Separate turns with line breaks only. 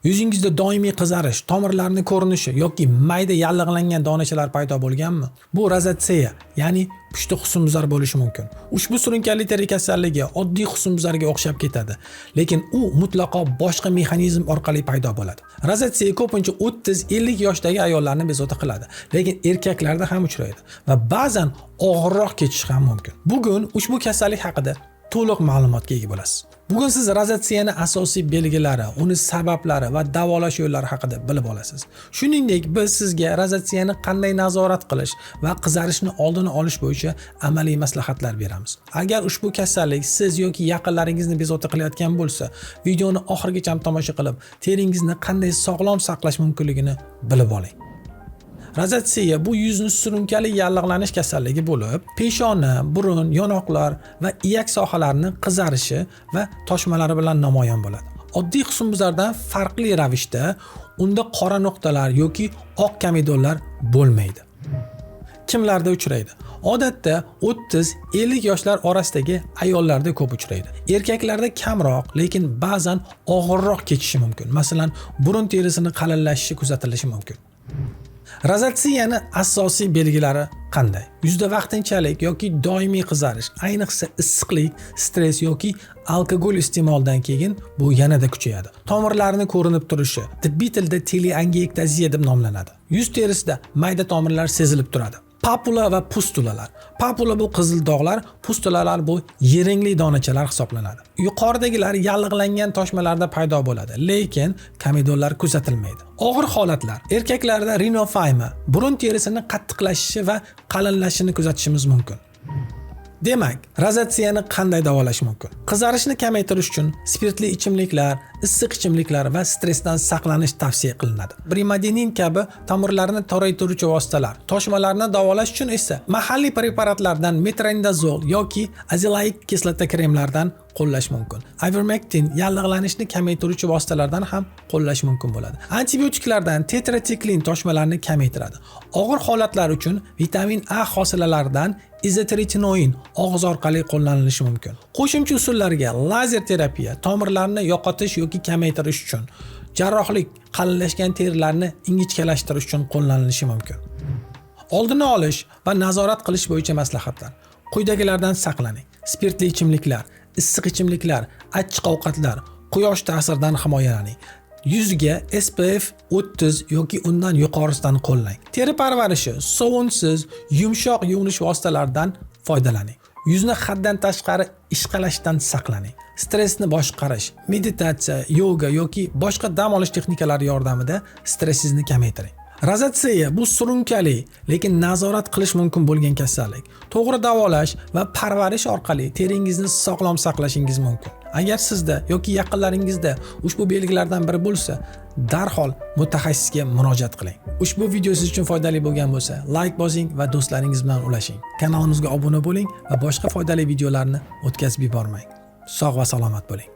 Yuzingizda doimiy qizarish, tomirlarning ko'rinishi yoki mayda yallig'langan donachalar paydo bo'lganmi? Bu rozatseya, ya'ni pushti husnbuzar bo'lishi mumkin. Ushbu surunkali teri kasalligi oddiy husnbuzarga o'xshab ketadi, lekin u mutlaqo boshqa mexanizm orqali paydo bo'ladi. Rozatseya ko'pincha 30-50 yoshdagi ayollarni bezovta qiladi, lekin erkaklarda ham uchraydi va ba'zan og'irroq kechishi ham mumkin. Bugun ushbu kasallik haqida to'liq ma'lumotga ega bo'lasiz. Bugun siz rozatsiyaning asosiy belgilari, uni sabablari va davolash yo'llari haqida bilib olasiz. Shuningdek, biz sizga rozatsiyani qanday nazorat qilish va qizarishni oldini olish bo'yicha amaliy maslahatlar beramiz. Agar ushbu kasallik siz yoki yaqinlaringizni bezovta qilayotgan bo'lsa, videoni oxirigacha tomosha qilib, teringizni qanday sog'lom saqlash mumkinligini bilib oling. Rozatsiya bu yuzni surunkali yallig'lanish kasalligi bo'lib, peshona, burun, yonoqlar va iyak sohalarining qizarishi va toshmalari bilan namoyon bo'ladi. Oddiy husnbuzardan farqli ravishda unda qora nuqtalar yoki oq komedonlar bo'lmaydi. Kimlarda uchraydi? Odatda 30-50 yoshlar orasidagi ayollarda ko'p uchraydi. Erkaklarda kamroq, lekin ba'zan og'irroq kechishi mumkin. Masalan, burun terisining qalinlashishi kuzatilishi mumkin. Rozatsiyani asosiy belgilari qanday? Yuzda vaqtinchalik yoki doimiy qizarish, ayniqsa issiqlik, stress yoki alkogol iste'molidan keyin bu yanada kuchayadi. Tomirlarning ko'rinib turishi, tibbiy tilda teleangiektaziya deb nomlanadi. Yuz terisida mayda tomirlar sezilib turadi. Papula va pustulalar. Papula bu qizil dog'lar, pustulalar bu yiringli donachalar hisoblanadi. Yuqoridagilar yallig'langan toshmalarda paydo bo'ladi, lekin komedonlar kuzatilmaydi. Og'ir holatlar. Erkaklarda rinofayma, burun terisining qattiqlashishi va qalinlashishini kuzatishimiz mumkin. Demak, rozatsiyani qanday davolash mumkin? Qizarishni kamaytirish uchun spirtli ichimliklar, issiq ichimliklar va stressdan saqlanish tavsiya qilinadi. Brimadinin kabi tomirlarni toraytiruvchi vositalar, toshmalarni davolash uchun esa mahalliy preparatlardan metronidazol yoki azelaic kislota kremlardan qo'llash mumkin. Ivermectin yallig'lanishni kamaytiruvchi vositalardan ham qo'llash mumkin bo'ladi. Antibiotiklardan tetratiklin toshmalarni kamaytiradi. Og'ir holatlar uchun vitamin A hosilalaridan izotretinoin og'iz orqali qo'llanilishi mumkin. Qo'shimcha usullarga lazer terapiya, tomirlarni yo'qotish yoki kamaytirish uchun, jarrohlik, qalinlashgan terilarni ingichkalashtirish uchun qo'llanilishi mumkin. Oldini olish va nazorat qilish bo'yicha maslahatlar. Quyidagilardan saqlaning. Spirtli ichimliklar, issiq ichimliklar, achchiq ovqatlar, quyosh ta'siridan himoyalaning. Yuzga SPF 30 yoki undan yuqorisidan qo'llang. Teri parvarishi, sovunsiz, yumshoq yuvinish vositalaridan foydalaning. Yuzni haddan tashqari ishqalashdan saqlaning. Stressni boshqarish, meditatsiya, yoga yoki boshqa dam olish texnikalari yordamida stressingizni kamaytiring. Rozatsiya bu surunkali, lekin nazorat qilish mumkin bo'lgan kasallik. To'g'ri davolash va parvarish orqali teringizni sog'lom saqlashingiz mumkin. Agar sizda yoki yaqinlaringizda ushbu belgilardan biri bo'lsa, darhol mutaxassisga murojaat qiling. Ushbu video siz uchun foydali bo'lgan bo'lsa, like bosing va do'stlaringiz bilan ulashing. Kanalimizga obuna bo'ling va boshqa foydali videolarni o'tkazib yubormang. Sog' va salomat bo'ling.